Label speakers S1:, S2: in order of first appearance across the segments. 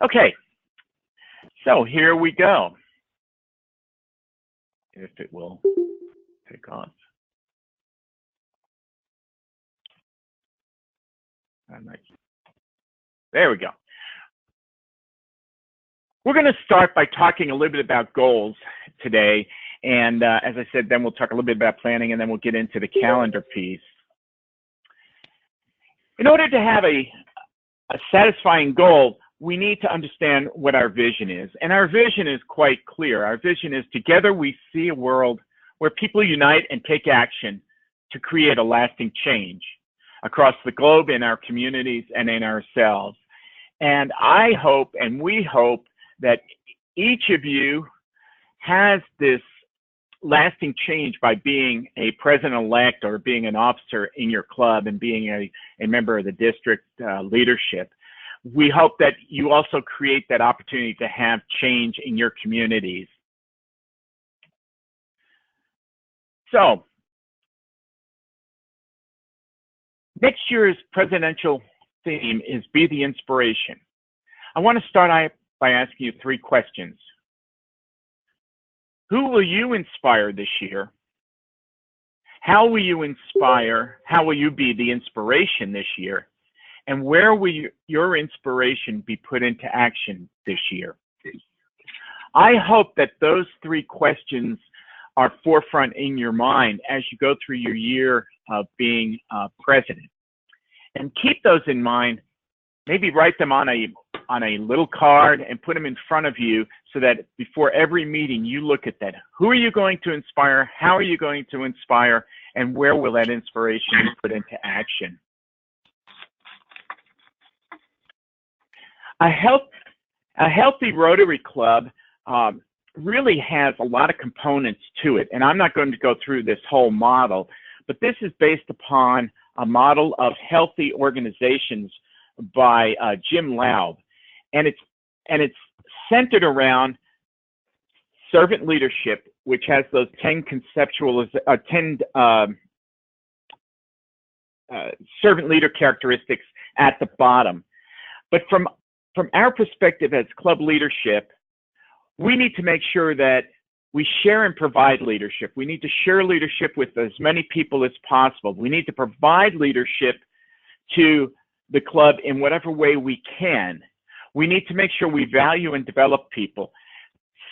S1: Okay, so here we go. If it will take off. There we go. We're going to start by talking a little bit about goals today. And as I said, then we'll talk a little bit about planning, and then we'll get into the calendar piece. In order to have a satisfying goal, we need to understand what our vision is. And our vision is quite clear. Our vision is together we see a world where people unite and take action to create a lasting change across the globe, in our communities, and in ourselves. And I hope, and we hope, that each of you has this lasting change by being a president-elect or being an officer in your club and being a member of the district leadership. We hope that you also create that opportunity to have change in your communities. So, next year's presidential theme is Be the Inspiration. I want to start by asking you 3 questions. Who will you inspire this year? How will you inspire? How will you be the inspiration this year? And where will your inspiration be put into action this year? I hope that those 3 questions are forefront in your mind as you go through your year of being president. And keep those in mind. Maybe write them on a little card and put them in front of you so that before every meeting you look at that. Who are you going to inspire? How are you going to inspire? And where will that inspiration be put into action? A healthy Rotary Club really has a lot of components to it. And I'm not going to go through this whole model, but this is based upon a model of healthy organizations by Jim Laub, and it's centered around servant leadership, which has those 10 servant leader characteristics at the bottom. But from our perspective as club leadership, we need to make sure that we share and provide leadership. We need to share leadership with as many people as possible. We need to provide leadership to the club in whatever way we can. We need to make sure we value and develop people.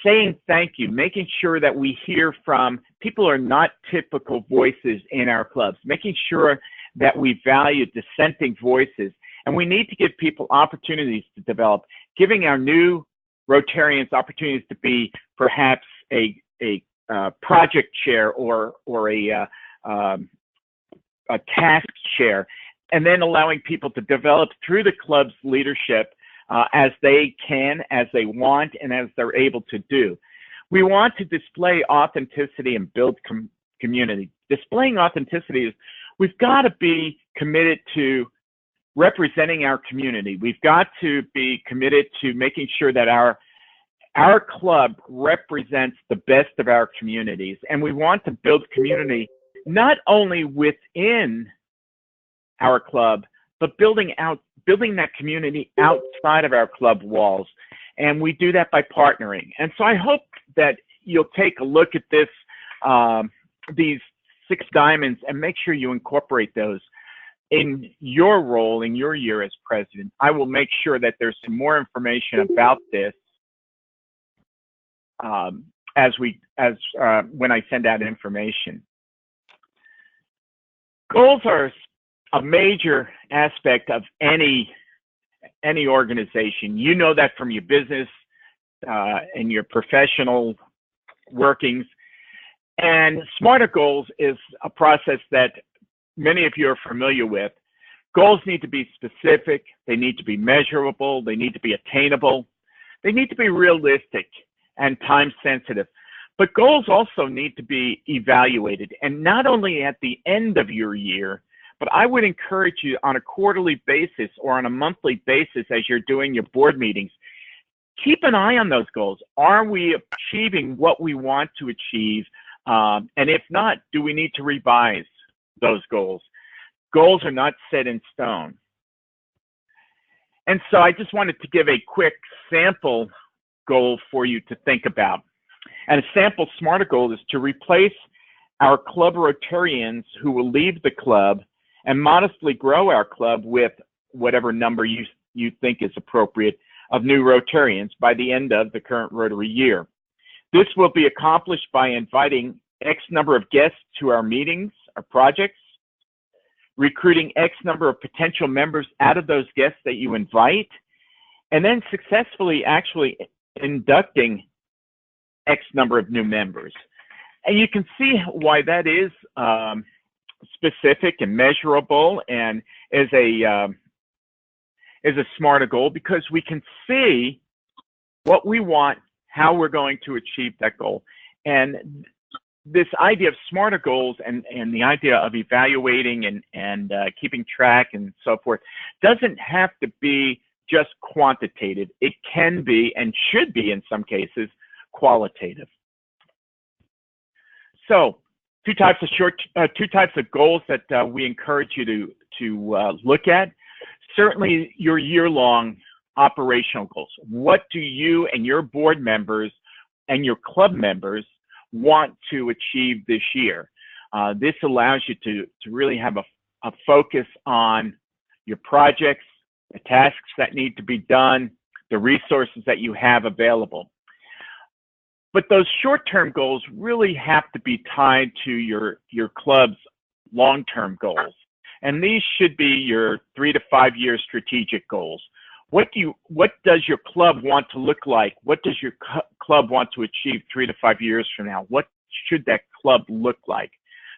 S1: Saying thank you, making sure that we hear from people who are not typical voices in our clubs, making sure that we value dissenting voices. And we need to give people opportunities to develop, giving our new Rotarians opportunities to be perhaps a project chair or a task chair, and then allowing people to develop through the club's leadership as they can, as they want, and as they're able to do. We want to display authenticity and build community. Displaying authenticity is, we've got to be committed to representing our community. We've got to be committed to making sure that our club represents the best of our communities. And we want to build community not only within our club, but building that community outside of our club walls. And we do that by partnering. And so I hope that you'll take a look at this, these 6 diamonds, and make sure you incorporate those in your role, in your year as president. I will make sure that there's some more information about this when I send out information. Goals are a major aspect of any organization. You know that from your business and your professional workings. And SMARTer goals is a process that many of you are familiar with. Goals need to be specific, they need to be measurable, they need to be attainable, they need to be realistic and time sensitive. But goals also need to be evaluated, and not only at the end of your year, but I would encourage you on a quarterly basis or on a monthly basis as you're doing your board meetings, keep an eye on those goals. Are we achieving what we want to achieve? And if not, do we need to revise those goals? Goals are not set in stone. And so I just wanted to give a quick sample goal for you to think about. And a sample SMART goal is to replace our club Rotarians who will leave the club and modestly grow our club with whatever number you think is appropriate of new Rotarians by the end of the current Rotary year. This will be accomplished by inviting X number of guests to our meetings, our projects, recruiting X number of potential members out of those guests that you invite, and then successfully actually inducting X number of new members. And you can see why that is specific and measurable and is a SMART goal, because we can see what we want, how we're going to achieve that goal. And this idea of SMART goals and the idea of evaluating and keeping track and so forth doesn't have to be just quantitative. It can be and should be in some cases qualitative. So two types of goals that we encourage you to look at. Certainly your year-long operational goals. What do you and your board members and your club members want to achieve this year? This allows you to really have a focus on your projects, the tasks that need to be done, the resources that you have available. But those short-term goals really have to be tied to your club's long-term goals. And these should be your 3 to 5 year strategic goals. What does your club want to look like? What does your club want to achieve 3 to 5 years from now? What should that club look like?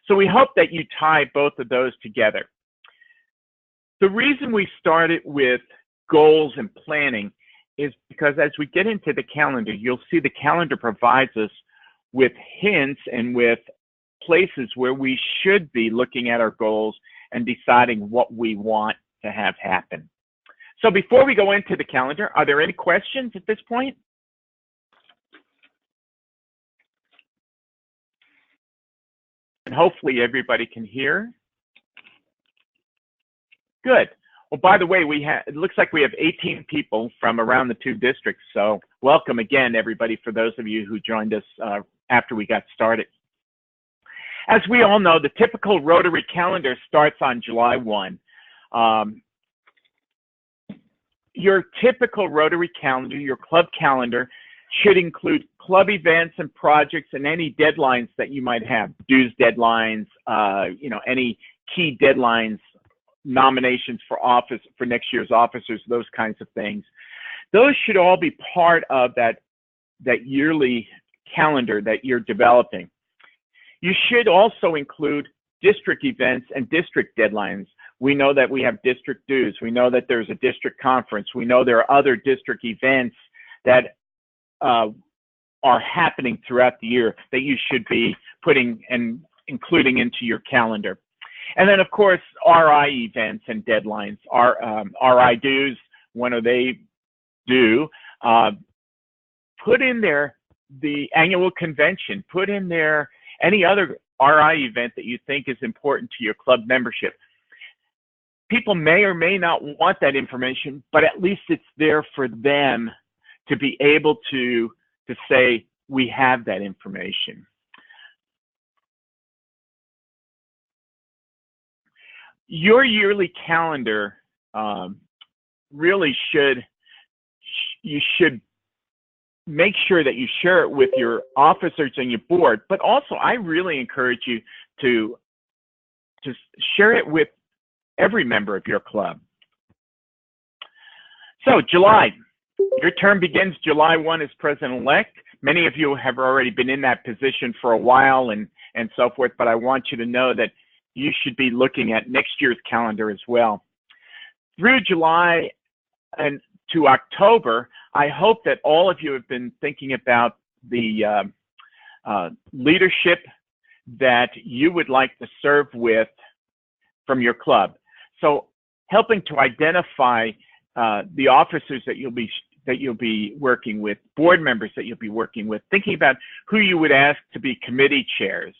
S1: So we hope that you tie both of those together. The reason we started with goals and planning is because as we get into the calendar, you'll see the calendar provides us with hints and with places where we should be looking at our goals and deciding what we want to have happen. So before we go into the calendar, are there any questions at this point? And hopefully everybody can hear. Good. Well, by the way, it looks like we have 18 people from around the 2 districts. So welcome again, everybody, for those of you who joined us after we got started. As we all know, the typical Rotary calendar starts on July 1. Your typical Rotary calendar, your club calendar, should include club events and projects and any deadlines that you might have, dues deadlines, any key deadlines, nominations for office, for next year's officers, those kinds of things. Those should all be part of that yearly calendar that you're developing. You should also include district events and district deadlines. We know that we have district dues. We know that there's a district conference. We know there are other district events that are happening throughout the year that you should be putting and including into your calendar. And then, of course, RI events and deadlines. RI dues, when are they due? Put in there the annual convention. Put in there any other RI event that you think is important to your club membership. People may or may not want that information, but at least it's there for them to be able to say, we have that information. Your yearly calendar really you should make sure that you share it with your officers and your board, but also I really encourage you to share it with every member of your club. So July, your term begins July 1 as president-elect. Many of you have already been in that position for a while and so forth, but I want you to know that you should be looking at next year's calendar as well. Through July and to October, I hope that all of you have been thinking about the leadership that you would like to serve with from your club. So helping to identify the officers that you'll be working with, board members that you'll be working with, thinking about who you would ask to be committee chairs.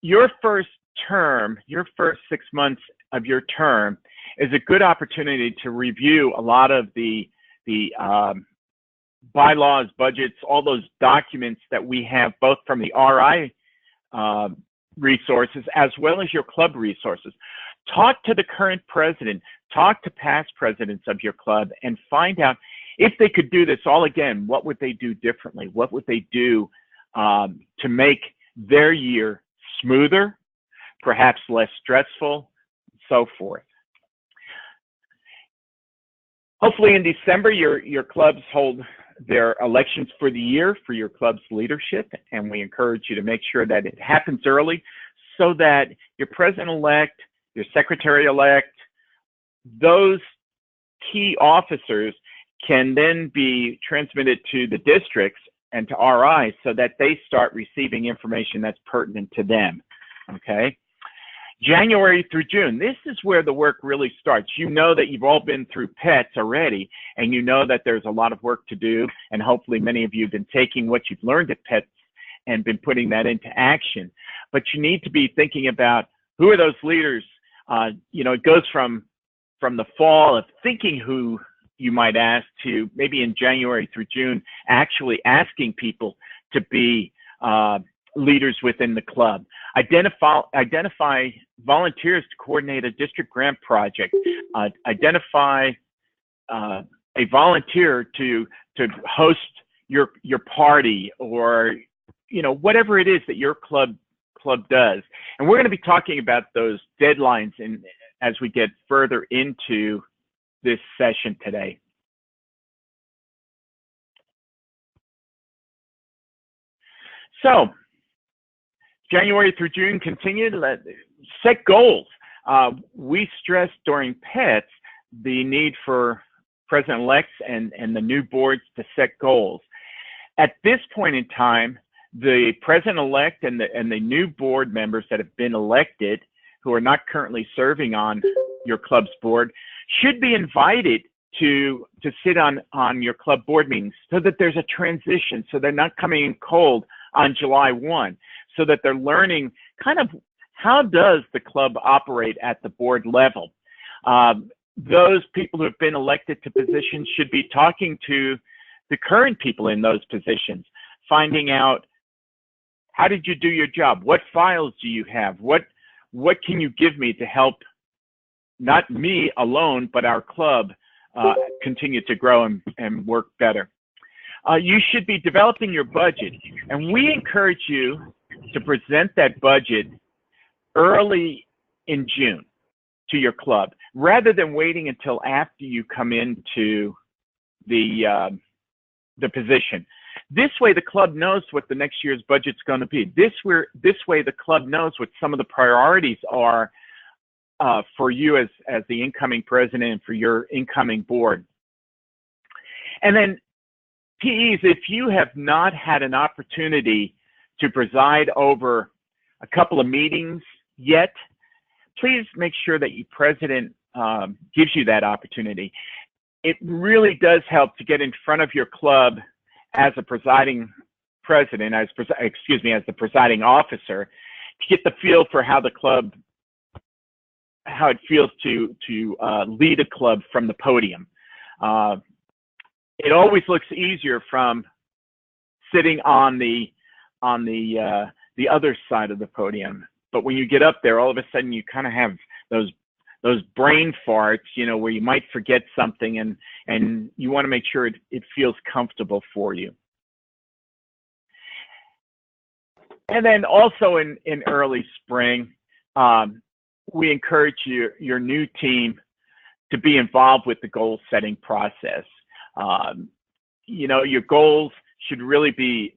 S1: Your first term, your first 6 months of your term is a good opportunity to review a lot of the bylaws, budgets, all those documents that we have both from the RI resources as well as your club resources. Talk to the current president, talk to past presidents of your club, and find out if they could do this all again. What would they do differently? What would they do to make their year smoother, perhaps less stressful, so forth. Hopefully in December, your clubs hold their elections for the year for your club's leadership, and we encourage you to make sure that it happens early so that your president-elect, your secretary-elect, those key officers can then be transmitted to the districts and to RI so that they start receiving information that's pertinent to them, okay? January through June, this is where the work really starts. You know that you've all been through PETS already, and you know that there's a lot of work to do, and hopefully many of you have been taking what you've learned at PETS and been putting that into action. But you need to be thinking about who are those leaders. You know, it goes from the fall of thinking who you might ask to maybe in January through June, actually asking people to be leaders within the club. Identify volunteers to coordinate a district grant project. Identify a volunteer to host your party, or you know, whatever it is that your club does. And we're going to be talking about those deadlines as we get further into this session today. So January through June continued. Set goals. We stressed during PETS the need for president-elects and the new boards to set goals. At this point in time, the president-elect and the new board members that have been elected, who are not currently serving on your club's board, should be invited to sit on your club board meetings so that there's a transition, so they're not coming in cold on July 1, so that they're learning kind of how does the club operate at the board level. Those people who have been elected to positions should be talking to the current people in those positions, finding out, how did you do your job? What files do you have? What can you give me to help not me alone, but our club continue to grow and work better? You should be developing your budget, and we encourage you to present that budget early in June to your club, rather than waiting until after you come into the position. This way, the club knows what the next year's budget's going to be. This way, the club knows what some of the priorities are for you as the incoming president and for your incoming board. And then PEs, if you have not had an opportunity to preside over a couple of meetings yet, please make sure that your president gives you that opportunity. It really does help to get in front of your club as a presiding president, as the presiding officer, to get the feel for how the club, how it feels to lead a club from the podium. It always looks easier from sitting on the other side of the podium, but when you get up there, all of a sudden you kind of have those brain farts, you know, where you might forget something, and you want to make sure it feels comfortable for you. And then also in early spring, we encourage your new team to be involved with the goal setting process. You know, your goals should really be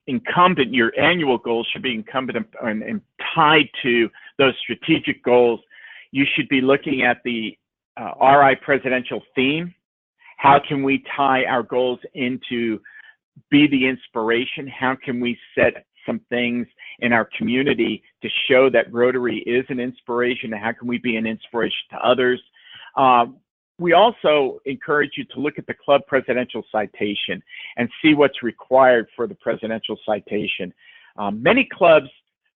S1: incumbent, your annual goals should be incumbent and tied to those strategic goals. You should be looking at the RI presidential theme. How can we tie our goals into be the inspiration? How can we set some things in our community to show that Rotary is an inspiration? How can we be an inspiration to others? We also encourage you to look at the club presidential citation and see what's required for the presidential citation. Many clubs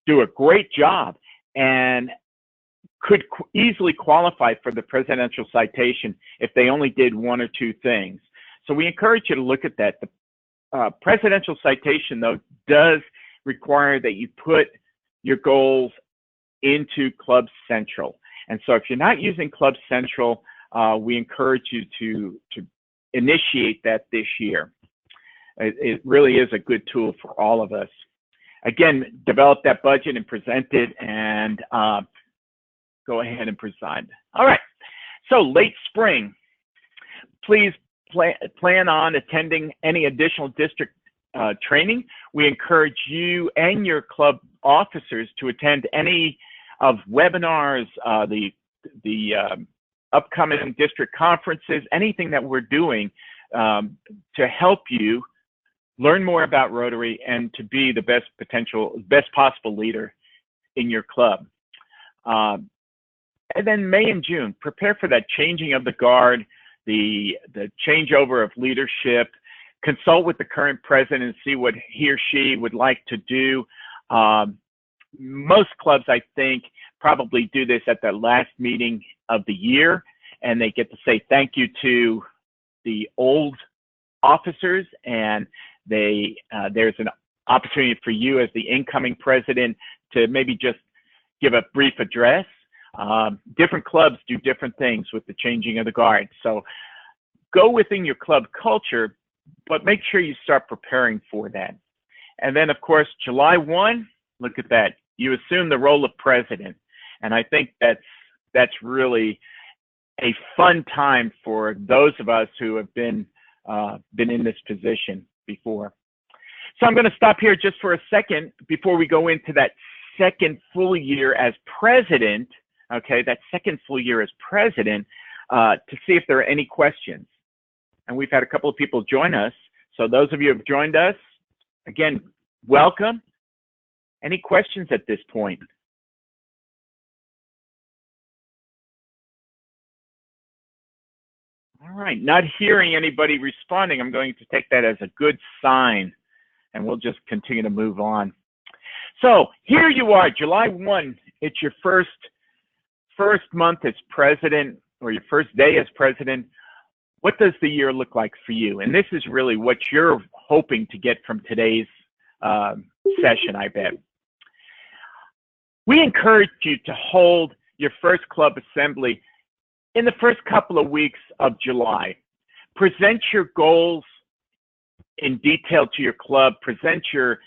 S1: do a great job and could easily qualify for the presidential citation if they only did one or two things. So we encourage you to look at that. The presidential citation, though, does require that you put your goals into Club Central. And so if you're not using Club Central, we encourage you to initiate that this year. It really is a good tool for all of us. Again, develop that budget and present it, and go ahead and preside. All right, so late spring, please plan on attending any additional district training. We encourage you and your club officers to attend any of webinars, the upcoming district conferences, anything that we're doing to help you learn more about Rotary and to be the best possible leader in your club. And then May and June, prepare for that changing of the guard, the changeover of leadership. Consult with the current president and see what he or she would like to do. Most clubs, I think, probably do this at the last meeting of the year, and they get to say thank you to the old officers, and there's an opportunity for you as the incoming president to maybe just give a brief address. Different clubs do different things with the changing of the guard. So go within your club culture, but make sure you start preparing for that. And then, of course, July 1, look at that. You assume the role of president. And I think that's really a fun time for those of us who have been in this position before. So I'm going to stop here just for a second before we go into that second full year as president, okay, that second full year as president, to see if there are any questions. And we've had a couple of people join us. So those of you who have joined us, again, welcome. Any questions at this point? All right, not hearing anybody responding, I'm going to take that as a good sign, and we'll just continue to move on. So here you are, July 1, it's your first month as president, or your first day as president. What does the year look like for you? And this is really what you're hoping to get from today's session, I bet. We encourage you to hold your first club assembly in the first couple of weeks of July. Present your goals in detail to your club. Present your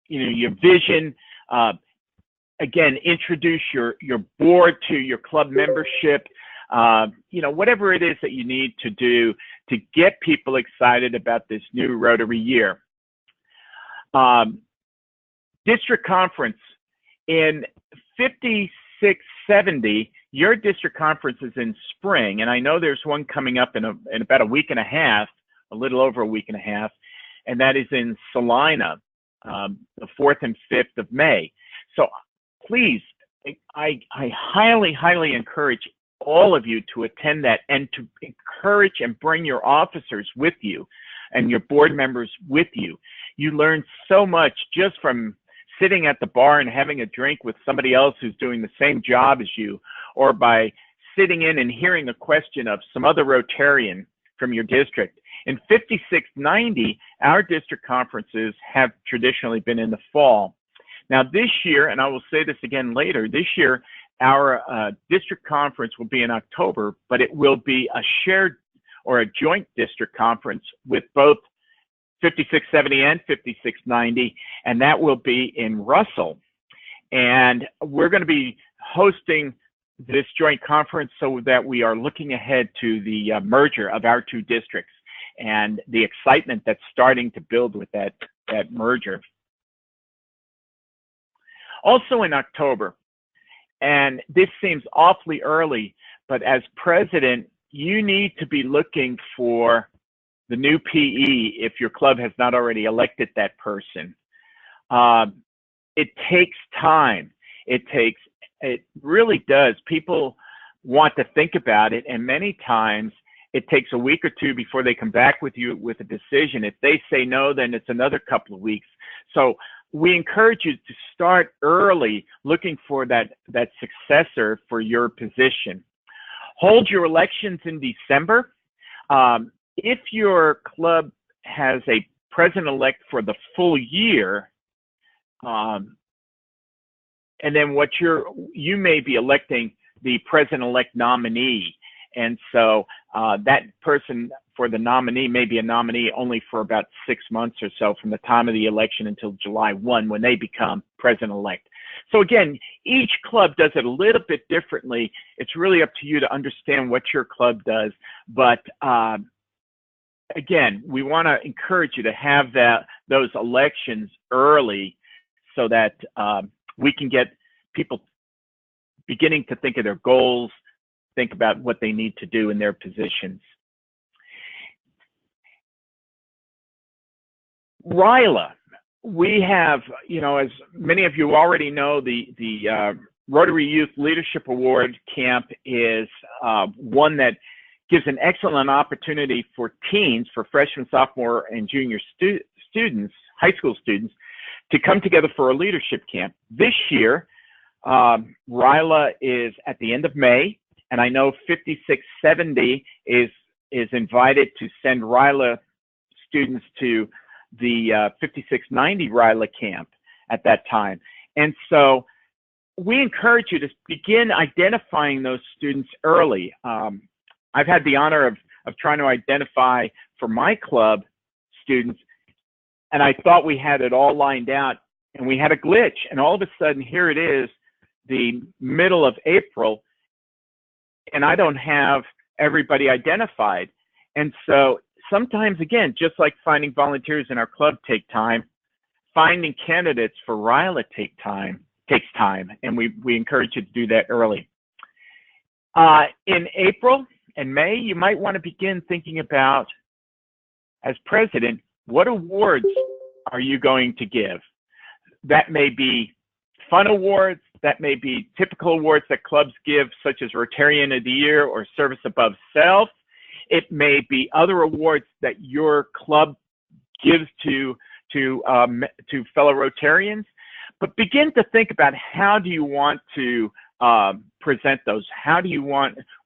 S1: vision. Again, introduce your board to your club membership. Whatever it is that you need to do to get people excited about this new Rotary year. District conference in 5670. Your district conference is in spring, and I know there's one coming up in about a week and a half, a little over a week and a half, and that is in Salina, the 4th and 5th of May. So please, I highly, highly encourage all of you to attend that and to encourage and bring your officers with you and your board members with you. You learn so much just from sitting at the bar and having a drink with somebody else who's doing the same job as you, or by sitting in and hearing a question of some other Rotarian from your district. In 5690, our district conferences have traditionally been in the fall. Now this year, and I will say this again later, this year our district conference will be in October, but it will be a shared or a joint district conference with both 5670 and 5690, and that will be in Russell. And we're going to be hosting this joint conference so that we are looking ahead to the merger of our two districts and the excitement that's starting to build with that merger. Also in October, and this seems awfully early, but as president, you need to be looking for the new PE if your club has not already elected that person. It takes time. It really does. People want to think about it, and many times it takes a week or two before they come back with you with a decision. If they say no, then it's another couple of weeks. So we encourage you to start early looking for that successor for your position. Hold your elections in December. if your club has a president-elect for the full year, and then you may be electing the president-elect nominee. And so that person for the nominee may be a nominee only for about 6 months or so from the time of the election until July 1 when they become president-elect. So again, each club does it a little bit differently. It's really up to you to understand what your club does. But again, we want to encourage you to have those elections early so that we can get people beginning to think of their goals, think about what they need to do in their positions. RYLA, we have, as many of you already know, the Rotary Youth Leadership Award Camp is one that gives an excellent opportunity for teens, for freshmen, sophomore, and junior students, high school students, to come together for a leadership camp. This year, RYLA is at the end of May, and I know 5670 is invited to send RYLA students to the 5690 RYLA camp at that time. And so we encourage you to begin identifying those students early. I've had the honor of trying to identify for my club students, and I thought we had it all lined out, and we had a glitch, and all of a sudden here it is, the middle of April, and I don't have everybody identified. And so sometimes, again, just like finding volunteers in our club take time, finding candidates for RYLA takes time, and we encourage you to do that early. In April and May, you might want to begin thinking about, as president, what awards are you going to give? That may be fun awards, that may be typical awards that clubs give, such as Rotarian of the Year or Service Above Self. It may be other awards that your club gives to fellow Rotarians. But begin to think about, how do you want to present those?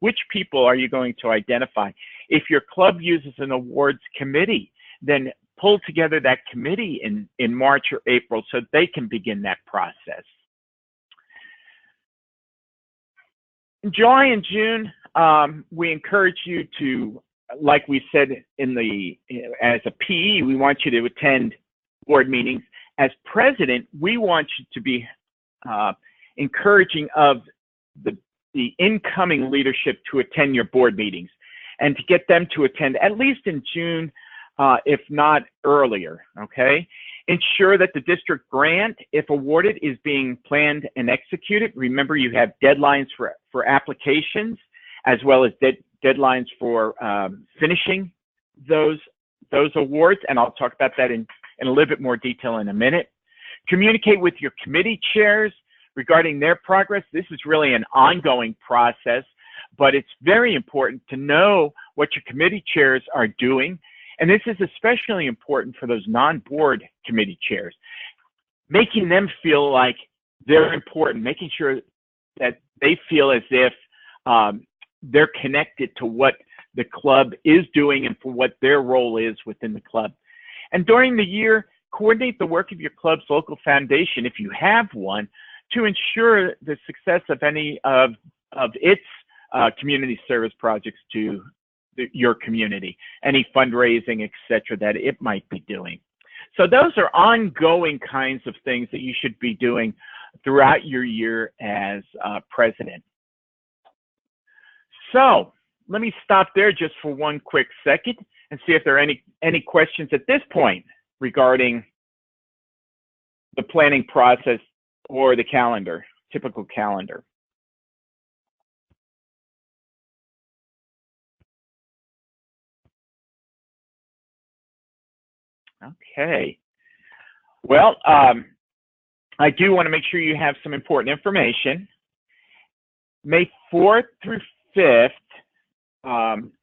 S1: Which people are you going to identify? If your club uses an awards committee, then pull together that committee in March or April so they can begin that process. In July and June, we encourage you to, like we said as a PE, we want you to attend board meetings. As president, we want you to be encouraging of the incoming leadership to attend your board meetings, and to get them to attend at least in June, if not earlier, okay? Ensure that the district grant, if awarded, is being planned and executed. Remember, you have deadlines for applications, as well as deadlines for finishing those awards, and I'll talk about that in a little bit more detail in a minute. Communicate with your committee chairs regarding their progress. This is really an ongoing process, but it's very important to know what your committee chairs are doing. And this is especially important for those non-board committee chairs, making them feel like they're important, making sure that they feel as if they're connected to what the club is doing and for what their role is within the club. And during the year, coordinate the work of your club's local foundation, if you have one, to ensure the success of any of its community service projects to your community, any fundraising, etc., that it might be doing. So those are ongoing kinds of things that you should be doing throughout your year as president. So let me stop there just for one quick second and see if there are any questions at this point regarding the planning process or the calendar, typical calendar. Okay. Well, I do want to make sure you have some important information. May 4th through 5th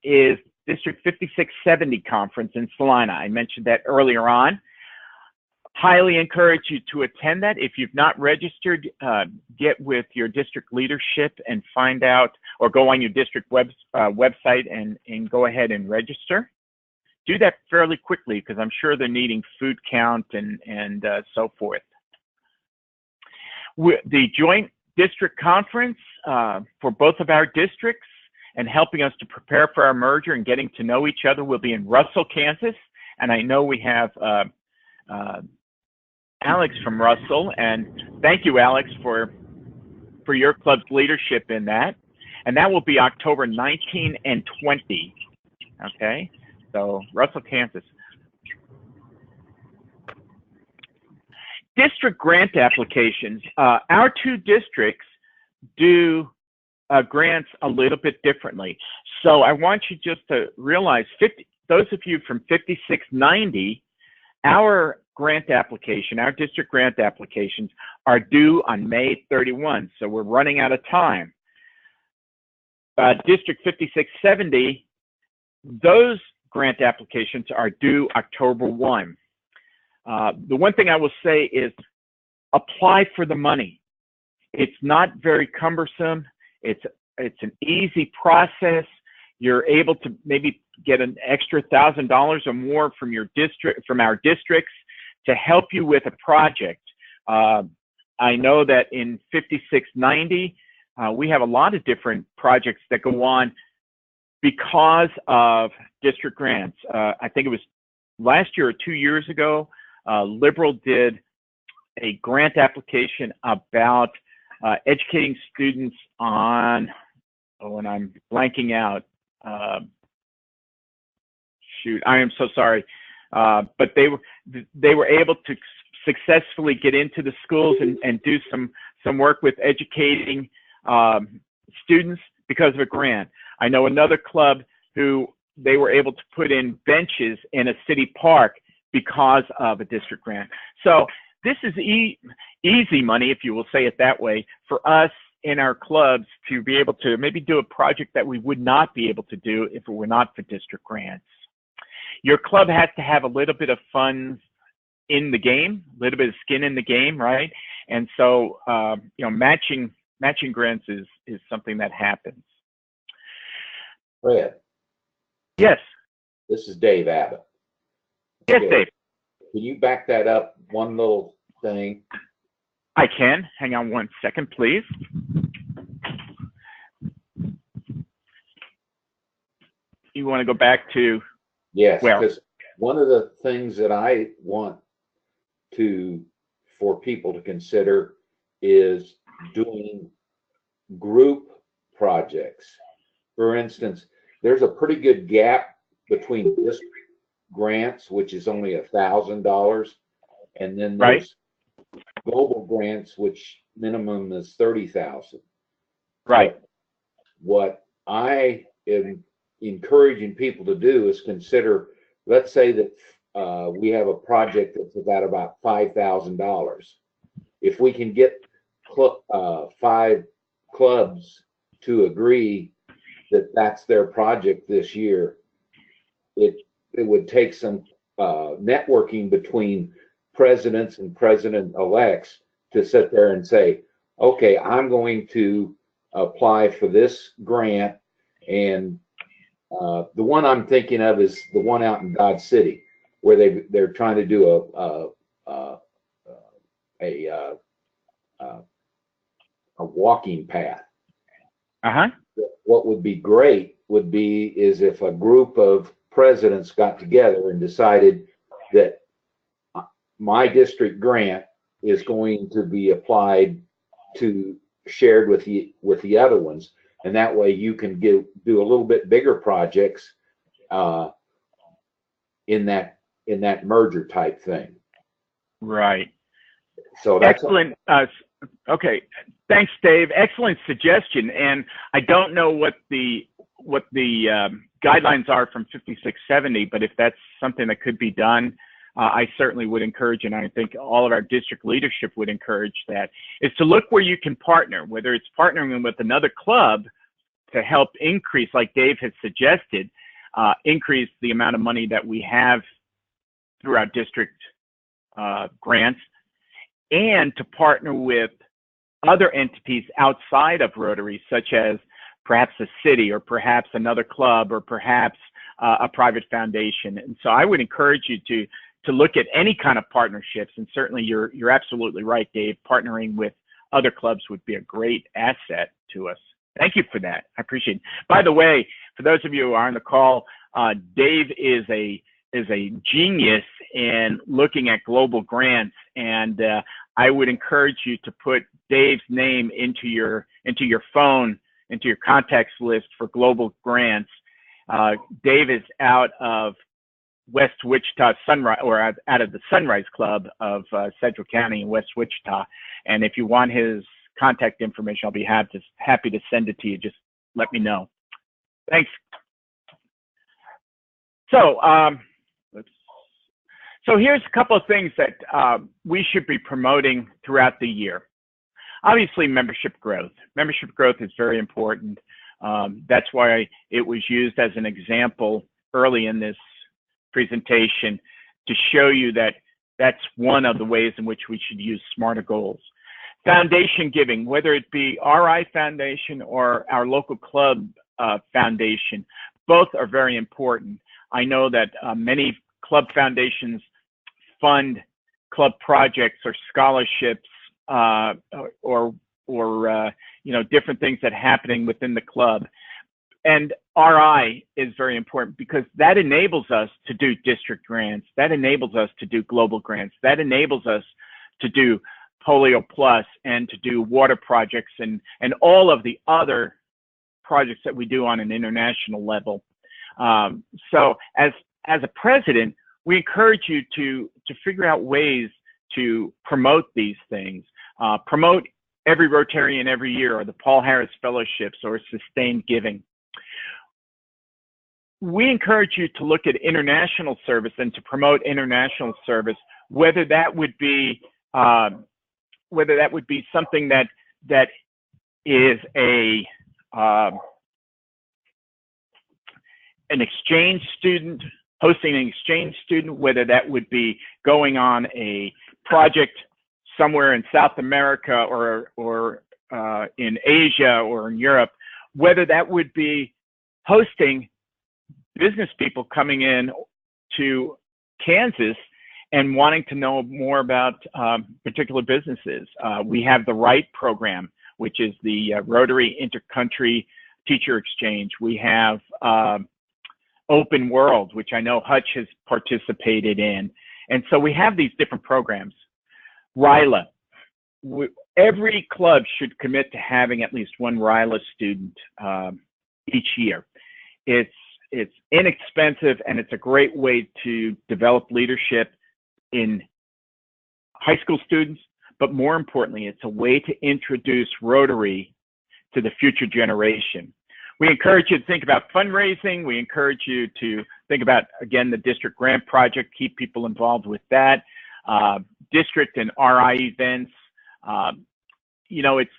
S1: is District 5670 Conference in Salina. I mentioned that earlier on. Highly encourage you to attend that. If you've not registered, get with your district leadership and find out, or go on your district website and go ahead and register. do that fairly quickly because I'm sure they're needing food count and so forth. The joint district conference for both of our districts and helping us to prepare for our merger and getting to know each other will be in Russell, Kansas. And I know we have Alex from Russell, and thank you, Alex, for your club's leadership in that. And that will be October 19 and 20. Okay, so Russell, Kansas. District grant applications. Our two districts do grants a little bit differently. So I want you just to realize, those of you from 5690, our grant application, our district grant applications are due on May 31. So we're running out of time. District 5670, those grant applications are due October 1. The one thing I will say is apply for the money. It's not very cumbersome. It's an easy process. You're able to maybe get an extra $1,000 or more from your district, from our districts, to help you with a project. I know that in 5690, we have a lot of different projects that go on because of district grants. I think it was last year or 2 years ago, Liberal did a grant application about educating students on, and I'm blanking out. Shoot, I am so sorry. But they were able to successfully get into the schools and do some work with educating students because of a grant. I know another club who they were able to put in benches in a city park because of a district grant. So this is easy money, if you will say it that way, for us in our clubs to be able to maybe do a project that we would not be able to do if it were not for district grants. Your club has to have a little bit of funds in the game, a little bit of skin in the game, right? And so, matching grants is something that happens.
S2: Fred.
S1: Yes.
S2: This is Dave Abbott.
S1: Yes, Dave.
S2: Can you back that up one little thing?
S1: I can. Hang on one second, please. You want to go back to?
S2: Yes, because one of the things that I want for people to consider is doing group projects. For instance, there's a pretty good gap between district grants, which is only $1,000, and then there's global grants, which minimum is $30,000.
S1: Right.
S2: But what I am encouraging people to do is consider, let's say that we have a project that's about $5,000. If we can get 5 clubs to agree that that's their project this year, it would take some networking between presidents and president-elects to sit there and say, okay, I'm going to apply for this grant, and the one I'm thinking of is the one out in Dodge City, where they're trying to do a walking path. What would be great is if a group of presidents got together and decided that my district grant is going to be applied to shared with the other ones, and that way you can do a little bit bigger projects in that merger type thing.
S1: Right.
S2: So that's
S1: excellent. Okay, thanks, Dave. Excellent suggestion. And I don't know what the guidelines are from 5670, but if that's something that could be done, I certainly would encourage, and I think all of our district leadership would encourage that, is to look where you can partner, whether it's partnering with another club to help increase, like Dave has suggested, increase the amount of money that we have through our district grants, and to partner with other entities outside of Rotary, such as perhaps a city or perhaps another club or perhaps a private foundation. And so I would encourage you to look at any kind of partnerships. And certainly you're absolutely right, Dave. Partnering with other clubs would be a great asset to us. Thank you for that. I appreciate it. By the way, for those of you who are on the call, Dave is a genius in looking at global grants, and I would encourage you to put Dave's name into your phone, into your contacts list for global grants. Dave is out of West Wichita Sunrise, or out of the Sunrise Club of Central County in West Wichita. And if you want his contact information, I'll be happy to send it to you. Just let me know. Thanks. So, so here's a couple of things that we should be promoting throughout the year. Obviously, membership growth. Membership growth is very important. That's why it was used as an example early in this presentation to show you that that's one of the ways in which we should use SMARTA goals. Foundation giving, whether it be RI Foundation or our local club foundation, both are very important. I know that many club foundations fund club projects or scholarships or you know, different things that are happening within the club. And RI is very important because that enables us to do district grants. That enables us to do global grants. That enables us to do Polio Plus and to do water projects and all of the other projects that we do on an international level. So as a president, we encourage you to figure out ways to promote these things. Promote every Rotarian every year, or the Paul Harris Fellowships, or sustained giving. We encourage you to look at international service and to promote international service, whether that would be something that is an exchange student, hosting an exchange student, whether that would be going on a project somewhere in South America or in Asia or in Europe, whether that would be hosting business people coming in to Kansas and wanting to know more about particular businesses. We have the RIGHT program, which is the Rotary Intercountry Teacher Exchange. We have Open World, which I know Hutch has participated in. And so we have these different programs. RILA. Every club should commit to having at least one RILA student each year. It's inexpensive, and it's a great way to develop leadership in high school students, but more importantly, it's a way to introduce Rotary to the future generation. We encourage you to think about fundraising. We encourage you to think about, again, the district grant project, keep people involved with that, district and RI events. You know, it's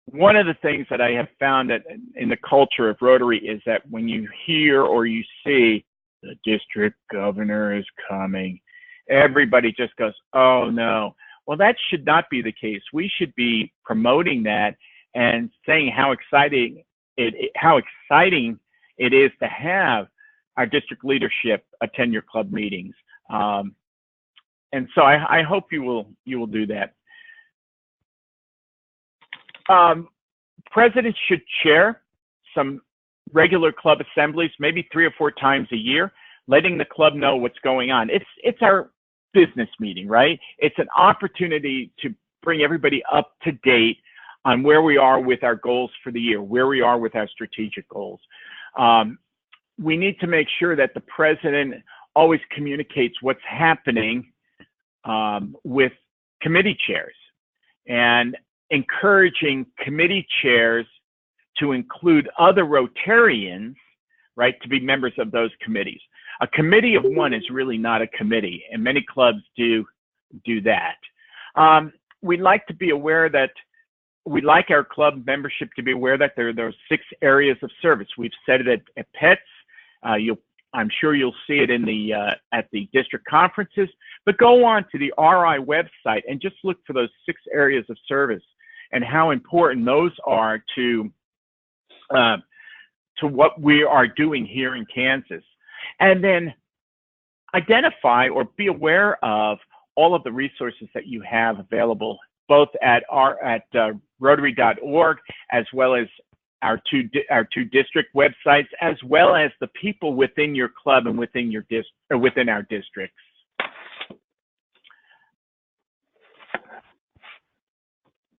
S1: one of the things that I have found that in the culture of Rotary is that when you hear or you see the district governor is coming, everybody just goes, oh no. Well, that should not be the case. We should be promoting that and saying how exciting it is to have our district leadership attend your club meetings. And so I hope you will do that. Presidents should chair some regular club assemblies, maybe 3 or 4 times a year, letting the club know what's going on. It's our business meeting, right? It's an opportunity to bring everybody up to date on where we are with our goals for the year, where we are with our strategic goals. We need to make sure that the president always communicates what's happening with committee chairs, and encouraging committee chairs to include other Rotarians, right, to be members of those committees. A committee of one is really not a committee, and many clubs do that. We'd like to be aware that we'd like our club membership to be aware that there are those 6 areas of service. We've said it at PETS. I'm sure you'll see it in the at the district conferences, but go on to the RI website and just look for those 6 areas of service and how important those are to to what we are doing here in Kansas. And then identify or be aware of all of the resources that you have available, both at Rotary.org, as well as our two district websites, as well as the people within your club and within our districts.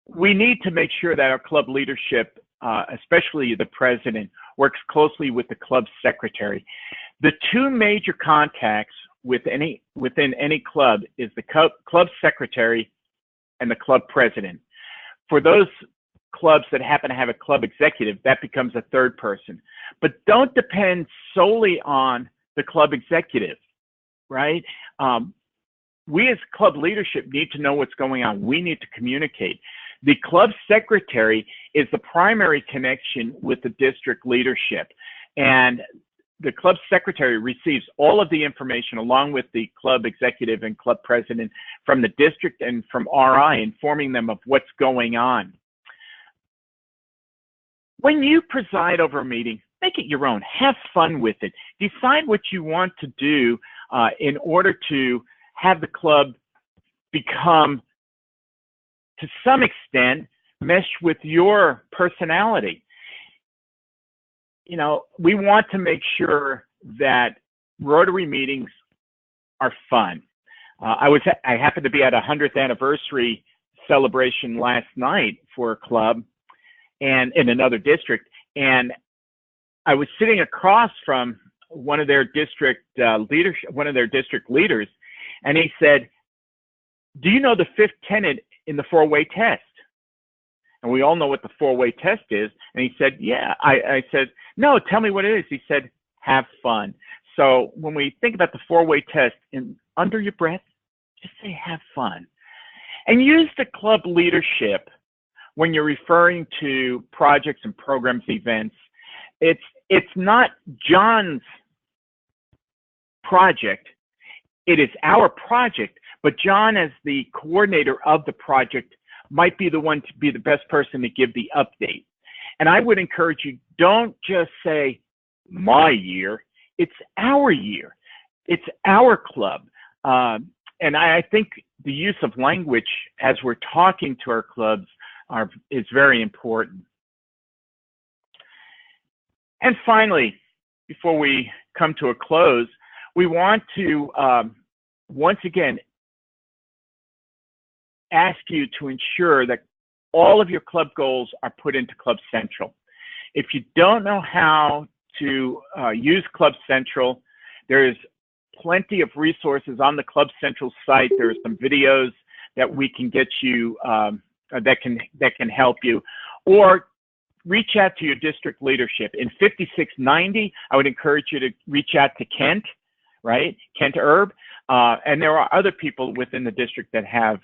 S1: We need to make sure that our club leadership, especially the president, works closely with the club secretary. The two major contacts within any club is the club secretary and the club president. For those clubs that happen to have a club executive, that becomes a third person. But don't depend solely on the club executive, right? We as club leadership need to know what's going on. We need to communicate. The club secretary is the primary connection with the district leadership. And the club secretary receives all of the information along with the club executive and club president from the district and from RI, informing them of what's going on. When you preside over a meeting, make it your own. Have fun with it. Decide what you want to do in order to have the club become, to some extent, mesh with your personality. You know, we want to make sure that Rotary meetings are fun. I happened to be at a 100th anniversary celebration last night for a club and in another district, and I was sitting across from one of their district leaders, and he said, "Do you know the fifth tenet in the four-way test?" And we all know what the four-way test is. And he said, "Yeah." I said, "No, tell me what it is." He said, "Have fun." So when we think about the four-way test, under your breath, just say, "Have fun." And use the club leadership when you're referring to projects and programs, events. It's not John's project. It is our project. But John, as the coordinator of the project, might be the one to be the best person to give the update. And I would encourage you, don't just say, "My year." It's our year. It's our club. And I think the use of language as we're talking to our clubs is very important. And finally, before we come to a close, we want to once again ask you to ensure that all of your club goals are put into Club Central. If you don't know how to use Club Central, there's plenty of resources on the Club Central site. There are some videos that we can get you that can help you, or reach out to your district leadership. In 5690, I would encourage you to reach out to Kent, right? Kent Erb, and there are other people within the district that have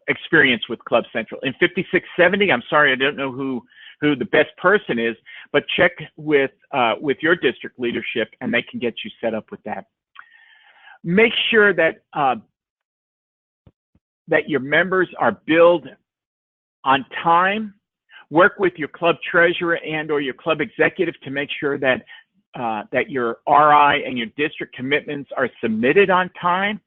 S1: experience with Club Central. In 5670, I'm sorry, I don't know who the best person is, but check with your district leadership and they can get you set up with that. Make sure that that your members are billed on time. Work with your club treasurer and or your club executive to make sure that that your RI and your district commitments are submitted on time.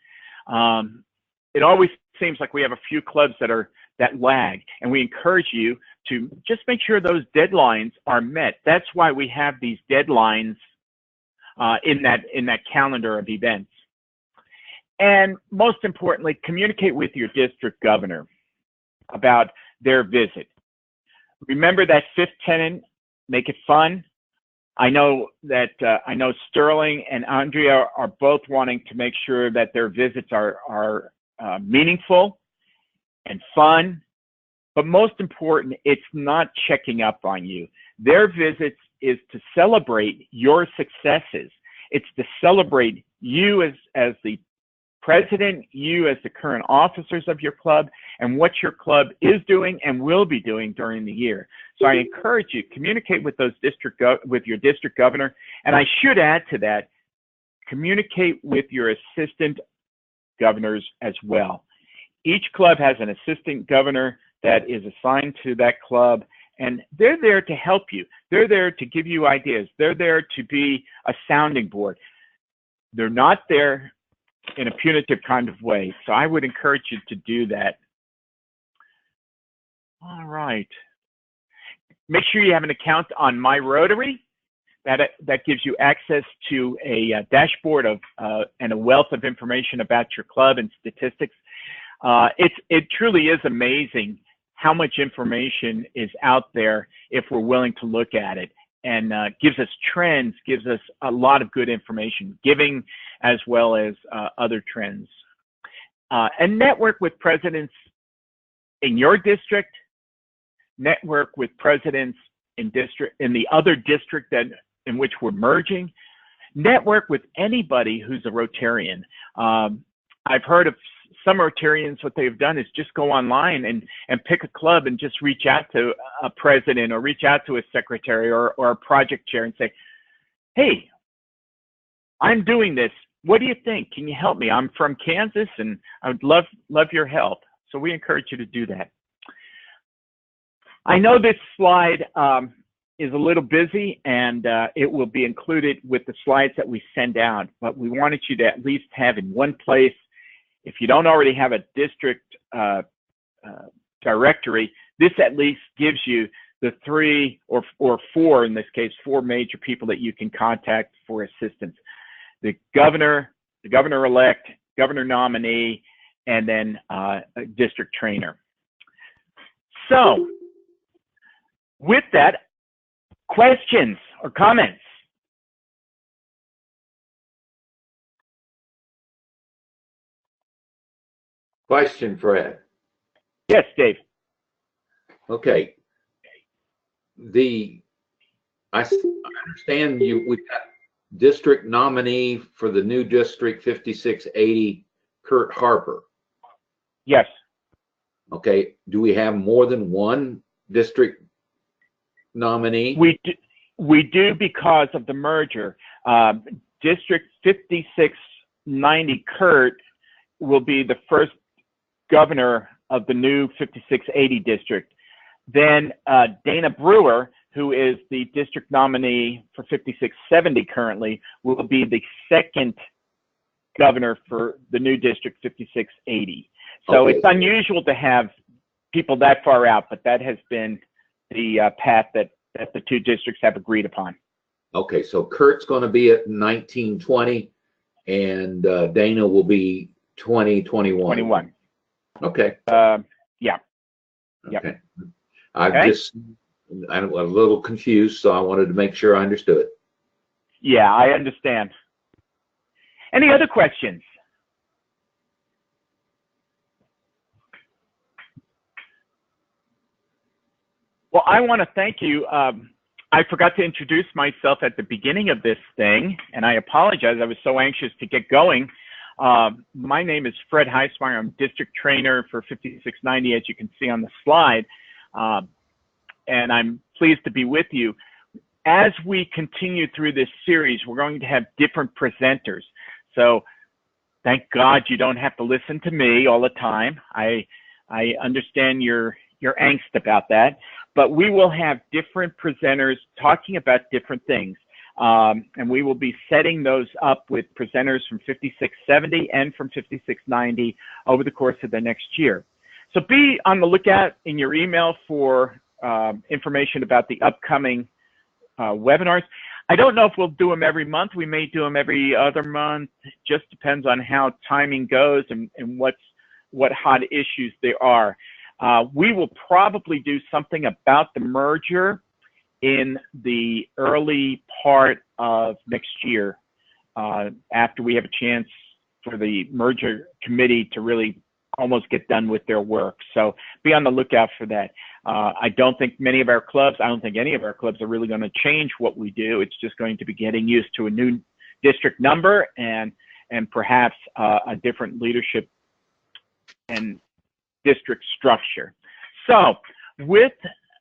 S1: It always seems like we have a few clubs that lag, and we encourage you to just make sure those deadlines are met. That's why we have these deadlines in that calendar of events. And most importantly, communicate with your district governor about their visit. Remember that fifth tenet, make it fun. I know that Sterling and Andrea are both wanting to make sure that their visits are meaningful and fun, but most important, it's not checking up on you. Their visits is to celebrate your successes. It's to celebrate you as the president, you as the current officers of your club, and what your club is doing and will be doing during the year. So I encourage you, communicate with with your district governor, and I should add to that, communicate with your assistant governors as well. Each club has an assistant governor that is assigned to that club, And they're there to help you. They're there to give you ideas. They're there to be a sounding board. They're not there in a punitive kind of way. So I would encourage you to do that. All right. Make sure you have an account on My Rotary. That gives you access to a dashboard of and a wealth of information about your club and statistics. It truly is amazing how much information is out there if we're willing to look at it, and gives us trends, gives us a lot of good information, giving as well as other trends. And network with presidents in your district, network with presidents in the other district in which we're merging. Network with anybody who's a Rotarian. I've heard of some Rotarians, what they've done is just go online and pick a club and just reach out to a president or reach out to a secretary or a project chair and say, hey, I'm doing this. What do you think? Can you help me? I'm from Kansas and I would love your help. So we encourage you to do that. I know this slide is a little busy, and it will be included with the slides that we send out, but we wanted you to at least have in one place, if you don't already have a district directory, this at least gives you the 3 or 4, in this case, 4 major people that you can contact for assistance. The governor-elect, governor nominee, and then a district trainer. So with that, questions or comments?
S2: Question, Fred.
S1: Yes, Dave.
S2: Okay. I understand we've got district nominee for the new district 5680, Kurt Harper.
S1: Yes.
S2: Okay. Do we have more than one district nominee?
S1: We do because of the merger. District 5690, Kurt, will be the first governor of the new 5680 district. Then Dana Brewer, who is the district nominee for 5670 currently, will be the second governor for the new district 5680. So okay. It's unusual to have people that far out, but that has been the path that the 2 districts have agreed upon.
S2: Okay, so Kurt's going to be at 1920, and Dana will be 2021.
S1: 21.
S2: Okay.
S1: Yeah.
S2: Okay. I'm a little confused, so I wanted to make sure I understood it.
S1: Yeah, I understand. Any other questions? Well, I want to thank you. I forgot to introduce myself at the beginning of this thing, and I apologize. I was so anxious to get going. My name is Fred Heismeyer. I'm district trainer for 5690, as you can see on the slide. And I'm pleased to be with you. As we continue through this series, we're going to have different presenters. So thank God you don't have to listen to me all the time. I understand your angst about that. But we will have different presenters talking about different things. And we will be setting those up with presenters from 5670 and from 5690 over the course of the next year. So be on the lookout in your email for information about the upcoming webinars. I don't know if we'll do them every month. We may do them every other month. It just depends on how timing goes and what hot issues there are. We will probably do something about the merger in the early part of next year, after we have a chance for the merger committee to really almost get done with their work. So be on the lookout for that. I don't think any of our clubs are really going to change what we do. It's just going to be getting used to a new district number and perhaps a different leadership and district structure. So with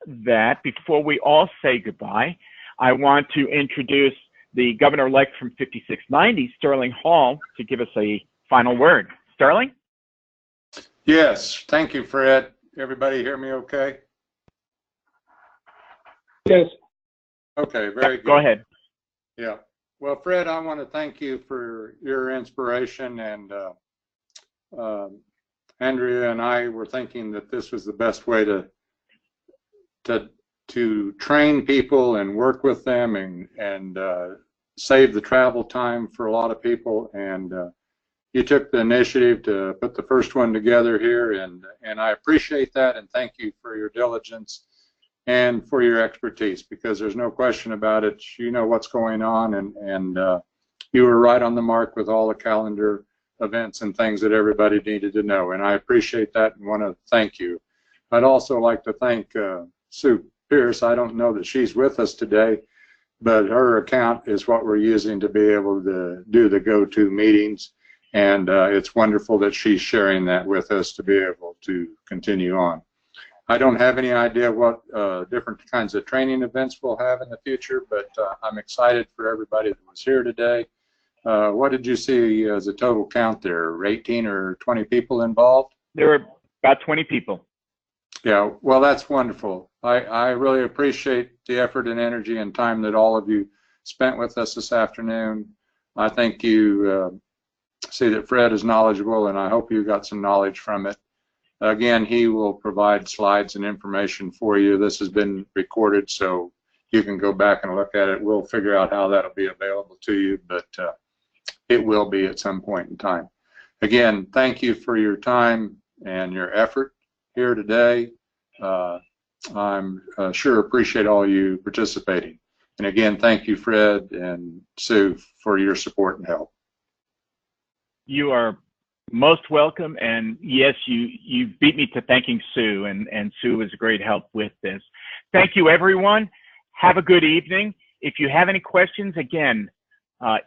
S1: that, before we all say goodbye, I want to introduce the governor-elect from 5690, Sterling Hall, to give us a final word. Sterling?
S3: Yes, thank you, Fred. Everybody hear me okay?
S1: Yes.
S3: Okay, very good.
S1: Go ahead.
S3: Yeah. Well, Fred, I want to thank you for your inspiration, and Andrea and I were thinking that this was the best way to train people and work with them and save the travel time for a lot of people. And you took the initiative to put the first one together here, and I appreciate that, and thank you for your diligence and for your expertise, because there's no question about it. You know what's going on, and you were right on the mark with all the calendar events and things that everybody needed to know, and I appreciate that and want to thank you. I'd also like to thank Sue Pierce. I don't know that she's with us today, but her account is what we're using to be able to do the go-to meetings, and it's wonderful that she's sharing that with us to be able to continue on. I don't have any idea what different kinds of training events we'll have in the future, but I'm excited for everybody that was here today. What did you see as a total count there? 18 or 20 people involved?
S1: There were about 20 people.
S3: Yeah, well, that's wonderful. I really appreciate the effort and energy and time that all of you spent with us this afternoon. I think you see that Fred is knowledgeable, and I hope you got some knowledge from it. Again, he will provide slides and information for you. This has been recorded, so you can go back and look at it. We'll figure out how that'll be available to you, but it will be at some point in time. Again, thank you for your time and your effort here today. I'm sure appreciate all you participating. And again, thank you, Fred and Sue, for your support and help.
S1: You are most welcome, and yes, you beat me to thanking Sue, and Sue was a great help with this. Thank you, everyone. Have a good evening. If you have any questions, again,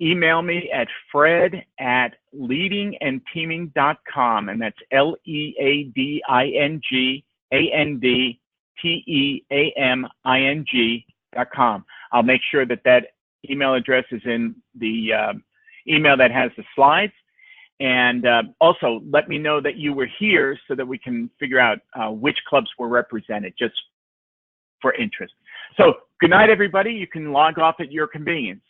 S1: email me at fred@leadingandteaming.com, and that's leadingandteaming.com. I'll make sure that email address is in the email that has the slides. And also let me know that you were here so that we can figure out which clubs were represented, just for interest. So good night, everybody. You can log off at your convenience.